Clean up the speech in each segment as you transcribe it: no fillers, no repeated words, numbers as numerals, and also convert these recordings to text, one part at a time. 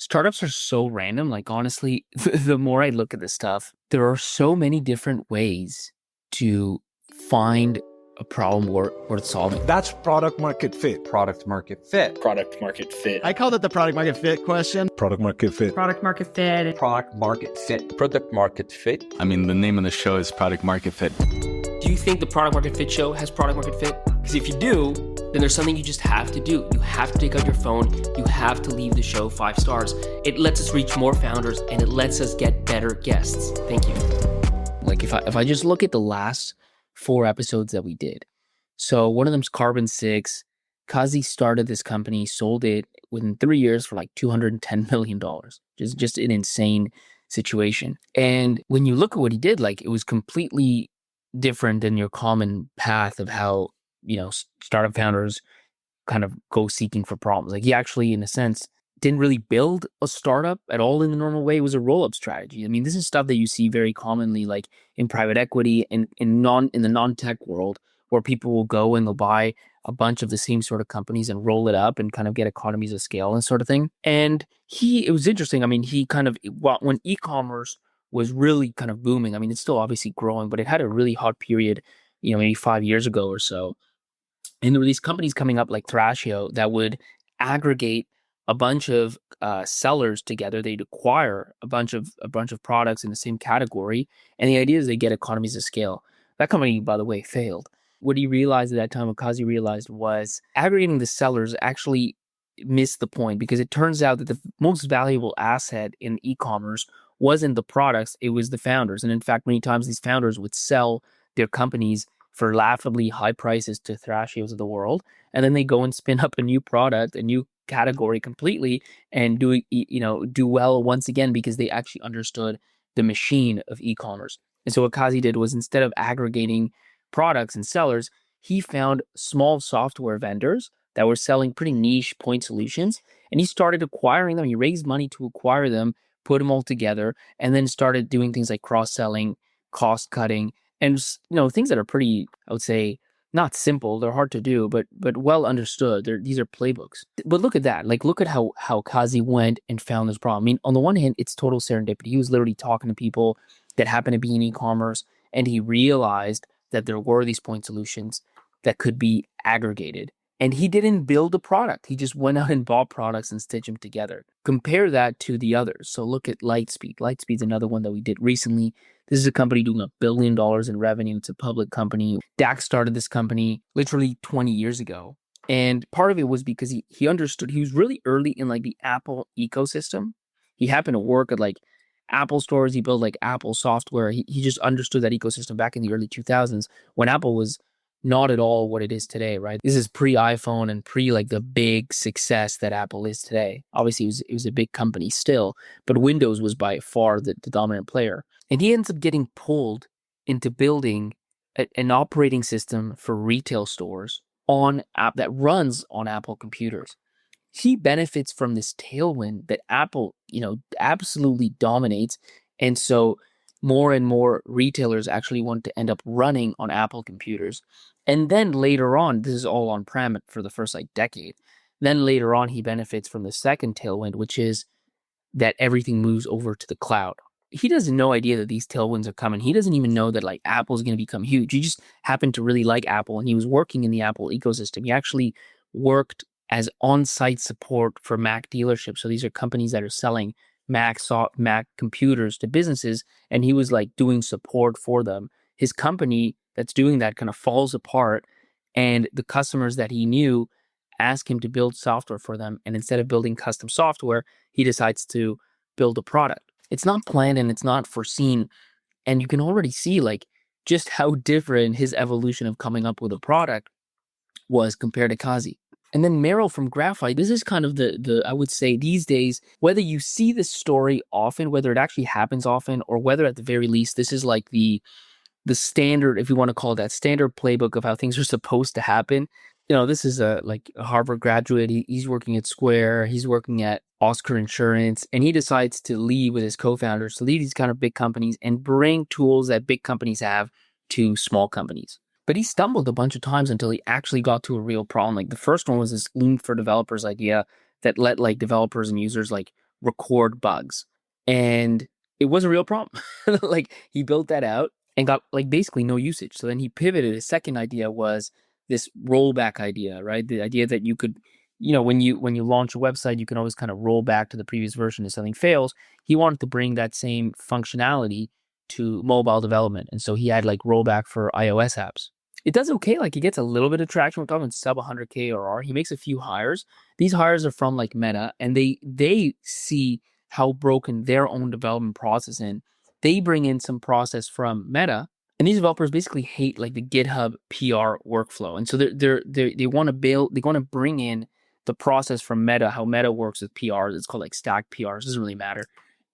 Startups are so random. Like, honestly, the more I look at this stuff, there are so many different ways to find a problem worth solving. That's product market fit. Product market fit. Product market fit. I call it the product market fit question. Product market fit. Product market fit. Product market fit. Product market fit. I mean, the name of the show is product market fit. Do you think the product market fit show has product market fit? Because if you do, then there's something you just have to do. You have to take out your phone. You have to leave the show 5 stars. It lets us reach more founders and it lets us get better guests. Thank you. Like if I just look at the last 4 episodes that we did. So one of them's Carbon 6. Kazi started this company, sold it within 3 years for like $210 million. Just an insane situation. And when you look at what he did, like it was completely different than your common path of how, you know, startup founders kind of go seeking for problems. Like he actually, in a sense, didn't really build a startup at all in the normal way. It was a roll-up strategy. I mean, this is stuff that you see very commonly, like in private equity and in the non-tech world, where people will go and they'll buy a bunch of the same sort of companies and roll it up and kind of get economies of scale and sort of thing. And it was interesting. I mean, when e-commerce was really kind of booming, I mean, it's still obviously growing, but it had a really hot period, you know, maybe 5 years ago or so. And there were these companies coming up like Thrashio that would aggregate a bunch of sellers together. They'd acquire a bunch of products in the same category. And the idea is they get economies of scale. That company, by the way, failed. What he realized at that time, what Kazi realized, was aggregating the sellers actually missed the point, because it turns out that the most valuable asset in e-commerce wasn't the products, it was the founders. And in fact, many times these founders would sell their companies for laughably high prices to Thrashios of the world. And then they go and spin up a new product, a new category completely, and do well once again, because they actually understood the machine of e-commerce. And so what Kazi did was, instead of aggregating products and sellers, he found small software vendors that were selling pretty niche point solutions, and he started acquiring them. He raised money to acquire them, put them all together, and then started doing things like cross-selling, cost cutting, and things that are pretty, I would say, not simple. They're hard to do, but well understood. These are playbooks. But look at that. Like, look at how Kazi went and found this problem. I mean, on the one hand, it's total serendipity. He was literally talking to people that happen to be in e-commerce, and he realized that there were these point solutions that could be aggregated. And he didn't build a product. He just went out and bought products and stitched them together. Compare that to the others. So look at Lightspeed. Lightspeed's another one that we did recently. This is a company doing $1 billion in revenue. It's a public company. Dax started this company literally 20 years ago. And part of it was because he understood, he was really early in like the Apple ecosystem. He happened to work at like Apple stores. He built like Apple software. He just understood that ecosystem back in the early 2000s when Apple was not at all what it is today, right? This is pre-iPhone and pre like the big success that Apple is today. Obviously, it was a big company still, but Windows was by far the dominant player. And he ends up getting pulled into building an operating system for retail stores that runs on Apple computers. He benefits from this tailwind that Apple, absolutely dominates. And so more and more retailers actually want to end up running on Apple computers. And then later on, this is all on-prem for the first decade. Then later on, he benefits from the second tailwind, which is that everything moves over to the cloud. He has no idea that these tailwinds are coming. He doesn't even know that Apple is going to become huge. He just happened to really like Apple, and he was working in the Apple ecosystem. He actually worked as on-site support for Mac dealerships. So these are companies that are selling Mac computers to businesses, and he was doing support for them. His company that's doing that kind of falls apart, and the customers that he knew ask him to build software for them. And instead of building custom software, he decides to build a product. It's not planned and it's not foreseen. And you can already see just how different his evolution of coming up with a product was compared to Kazi. And then Meryl from Graphite, this is kind of the I would say these days, whether you see this story often, whether it actually happens often, or whether at the very least, this is the standard, if you want to call it that, standard playbook of how things are supposed to happen. This is a Harvard graduate. He's working at Square. He's working at Oscar Insurance, and he decides to leave with his co-founders to lead these kind of big companies and bring tools that big companies have to small companies. But he stumbled a bunch of times until he actually got to a real problem. The first one was this Loom for Developers idea that let developers and users record bugs. And it was a real problem. Like he built that out and got like basically no usage. So then he pivoted. His second idea was this rollback idea, right? The idea that you could, when you launch a website, you can always kind of roll back to the previous version if something fails. He wanted to bring that same functionality to mobile development. And so he had like rollback for iOS apps. It does okay. Like he gets a little bit of traction. We're talking sub 100K ARR. He makes a few hires. These hires are from like Meta, and they see how broken their own development process is. They bring in some process from Meta, and these developers basically hate like the GitHub PR workflow. And so they want to bring in the process from Meta, how Meta works with PRs. It's called like stacked PRs. It doesn't really matter.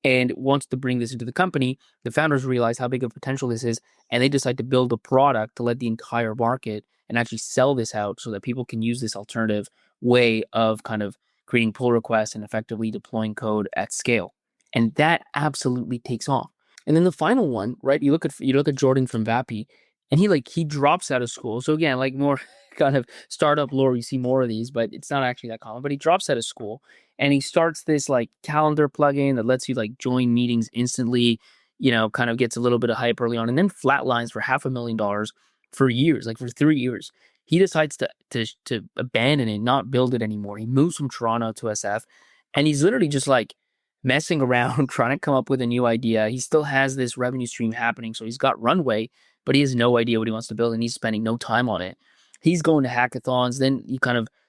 And wants to bring this into the company. The founders realize how big of potential this is, and they decide to build a product to let the entire market and actually sell this out so that people can use this alternative way of kind of creating pull requests and effectively deploying code at scale. And that absolutely takes off. And then the final one, right? You look at Jordan from Vapi, and he drops out of school. So again, like more kind of startup lore, you see more of these, but it's not actually that common. But he drops out of school and he starts this like calendar plugin that lets you like join meetings instantly, kind of gets a little bit of hype early on and then flatlines for $500,000 for years, like for 3 years. He decides to abandon it, not build it anymore. He moves from Toronto to SF, and he's literally just like messing around, trying to come up with a new idea. He still has this revenue stream happening, so he's got runway, but he has no idea what he wants to build, and he's spending no time on it. He's going to hackathons. Then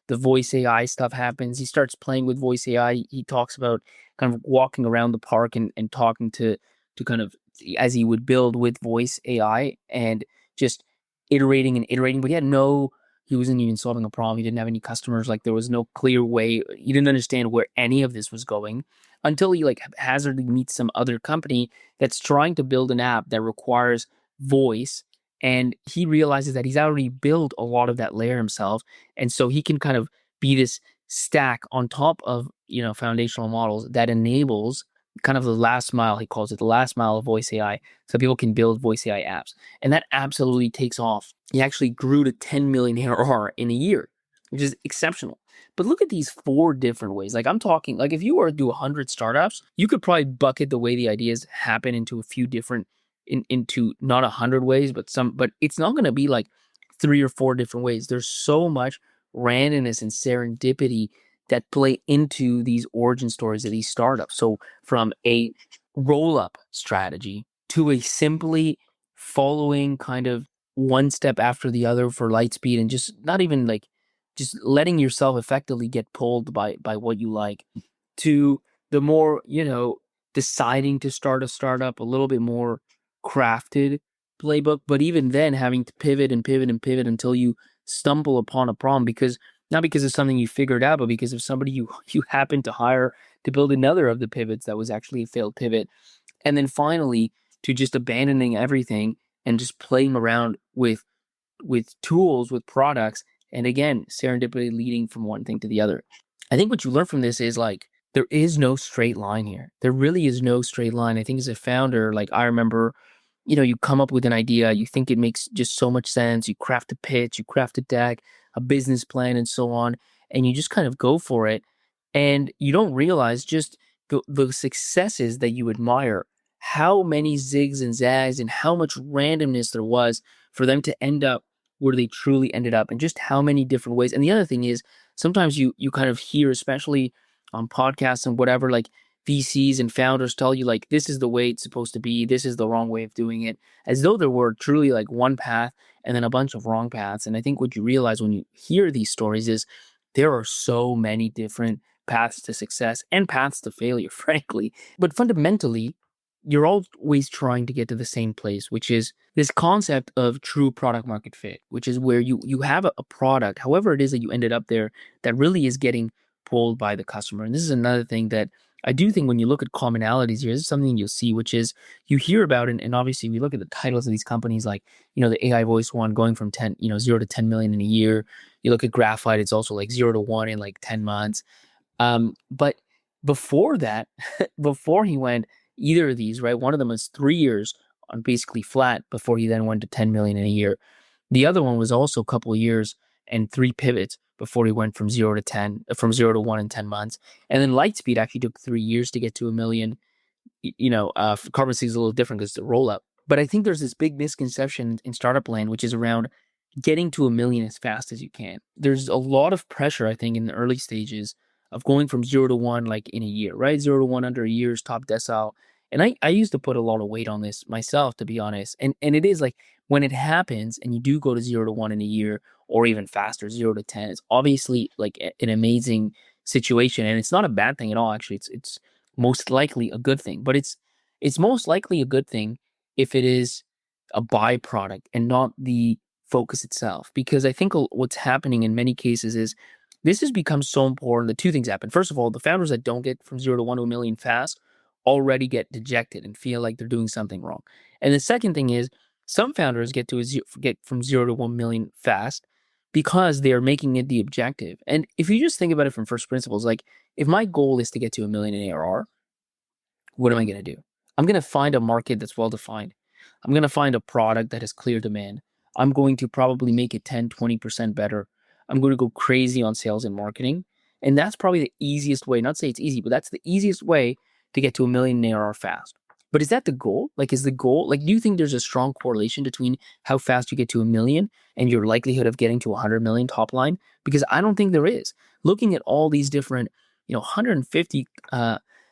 the voice AI stuff happens. He starts playing with voice AI. He talks about kind of walking around the park and talking to kind of as he would build with voice AI and just iterating and iterating. But he wasn't even solving a problem. He didn't have any customers. Like there was no clear way. He didn't understand where any of this was going until he like haphazardly meets some other company that's trying to build an app that requires voice. And he realizes that he's already built a lot of that layer himself. And so he can kind of be this stack on top of, foundational models that enables kind of the last mile, he calls it the last mile of voice AI, so people can build voice AI apps. And that absolutely takes off. He actually grew to 10 million ARR in a year, which is exceptional. But look at these 4 different ways. Like I'm talking, like if you were to do 100 startups, you could probably bucket the way the ideas happen into a few different into not 100 ways, but it's not going to be like 3 or 4 different ways. There's so much randomness and serendipity that play into these origin stories of these startups. So from a roll-up strategy to a simply following kind of one step after the other for Lightspeed and just not even like just letting yourself effectively get pulled by what you like, to the more, deciding to start a startup a little bit more crafted playbook, but even then having to pivot and pivot and pivot until you stumble upon a problem, not because of something you figured out, but because of somebody you happened to hire to build another of the pivots that was actually a failed pivot. And then finally to just abandoning everything and just playing around with tools, with products, and again, serendipity leading from one thing to the other. I think what you learn from this is like there is no straight line here. There really is no straight line. I think as a founder, like I remember, you come up with an idea, you think it makes just so much sense, you craft a pitch, you craft a deck, a business plan, and so on, and you just kind of go for it, and you don't realize just the successes that you admire, how many zigs and zags and how much randomness there was for them to end up where they truly ended up, and just how many different ways. And the other thing is, sometimes you kind of hear, especially on podcasts and whatever, like VCs and founders tell you like, this is the way it's supposed to be, this is the wrong way of doing it, as though there were truly like one path and then a bunch of wrong paths. And I think what you realize when you hear these stories is there are so many different paths to success and paths to failure, frankly. But fundamentally, you're always trying to get to the same place, which is this concept of true product market fit, which is where you have a product, however it is that you ended up there, that really is getting pulled by the customer. And this is another thing that I do think when you look at commonalities here, this is something you'll see, which is you hear about, and obviously we look at the titles of these companies, like, the AI voice one going from 0 to 10 million in a year. You look at Graphite, it's also like 0 to 1 in like 10 months. But before that, before he went either of these, right? One of them was 3 years on basically flat before he then went to 10 million in a year. The other one was also a couple of years and 3 pivots before he went from 0 to 10, from 0 to 1 in 10 months. And then Lightspeed actually took 3 years to get to a million. Carbon 6 is a little different because it's a roll up. But I think there's this big misconception in startup land, which is around getting to a million as fast as you can. There's a lot of pressure, I think, in the early stages of going from 0 to 1 like in a year, right? 0 to 1 under a year is top decile. And I used to put a lot of weight on this myself, to be honest. And it is like when it happens and you do go to 0 to 1 in a year or even faster, 0 to 10, it's obviously like an amazing situation. And it's not a bad thing at all, actually. It's most likely a good thing. But it's most likely a good thing if it is a byproduct and not the focus itself. Because I think what's happening in many cases is this has become so important that two things happen. First of all, the founders that don't get from 0 to 1 to a million fast already get dejected and feel like they're doing something wrong. And the second thing is some founders get from 0 to 1 million fast because they are making it the objective. And if you just think about it from first principles, like if my goal is to get to a million in ARR, what am I going to do? I'm going to find a market that's well defined. I'm going to find a product that has clear demand. I'm going to probably make it 10, 20% better. I'm going to go crazy on sales and marketing. And that's probably the easiest way, not to say it's easy, but that's the easiest way to get to a million in ARR fast. But is that the goal? Like, is the goal, like, do you think there's a strong correlation between how fast you get to a million and your likelihood of getting to 100 million top line? Because I don't think there is. Looking at all these different, 150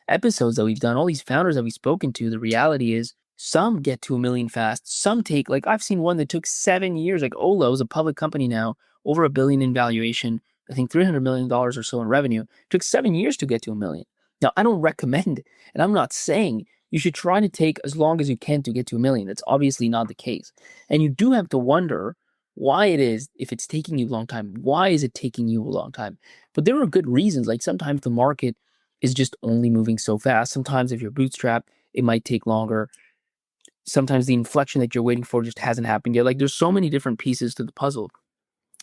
episodes that we've done, all these founders that we've spoken to, the reality is some get to a million fast. Some take, like I've seen one that took 7 years, like Ola is a public company now, over $1 billion in valuation, I think $300 million or so in revenue. It took 7 years to get to a million. Now, I don't recommend, and I'm not saying you should try to take as long as you can to get to a million. That's obviously not the case. And you do have to wonder why it is, if it's taking you a long time, why is it taking you a long time? But there are good reasons. Like sometimes the market is just only moving so fast. Sometimes if you're bootstrapped, it might take longer. Sometimes the inflection that you're waiting for just hasn't happened yet. Like there's so many different pieces to the puzzle.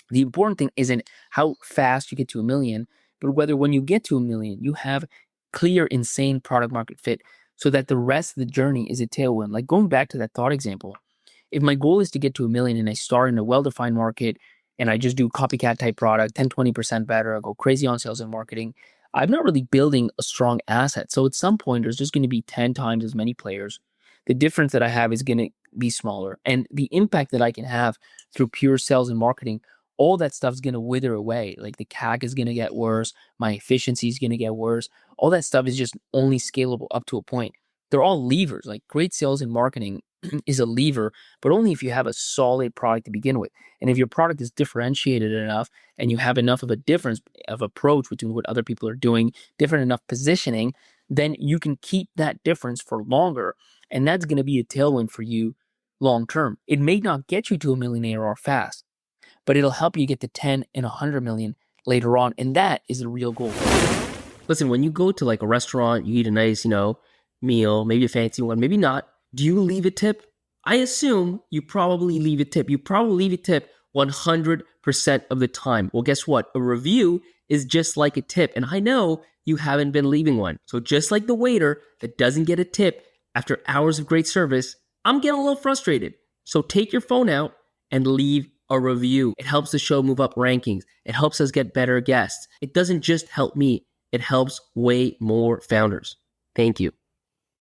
The important thing isn't how fast you get to a million, but whether when you get to a million, you have clear, insane product market fit so that the rest of the journey is a tailwind. Like going back to that thought example, if my goal is to get to a million and I start in a well-defined market and I just do copycat type product, 10, 20% better, I go crazy on sales and marketing, I'm not really building a strong asset. So at some point, there's just going to be 10 times as many players. The difference that I have is going to be smaller. And the impact that I can have through pure sales and marketing, all that stuff is going to wither away. Like the CAC is going to get worse. My efficiency is going to get worse. All that stuff is just only scalable up to a point. They're all levers. Like great sales and marketing is a lever, but only if you have a solid product to begin with. And if your product is differentiated enough and you have enough of a difference of approach between what other people are doing, different enough positioning, then you can keep that difference for longer. And that's going to be a tailwind for you long term. It may not get you to a million ARR fast, but it'll help you get to 10 and 100 million later on. And that is the real goal. Listen, when you go to like a restaurant, you eat a nice, meal, maybe a fancy one, maybe not. Do you leave a tip? I assume you probably leave a tip. You probably leave a tip 100% of the time. Well, guess what? A review is just like a tip. And I know you haven't been leaving one. So just like the waiter that doesn't get a tip after hours of great service, I'm getting a little frustrated. So take your phone out and leave a review. It helps the show move up rankings. It helps us get better guests. It doesn't just help me. It helps way more founders. Thank you.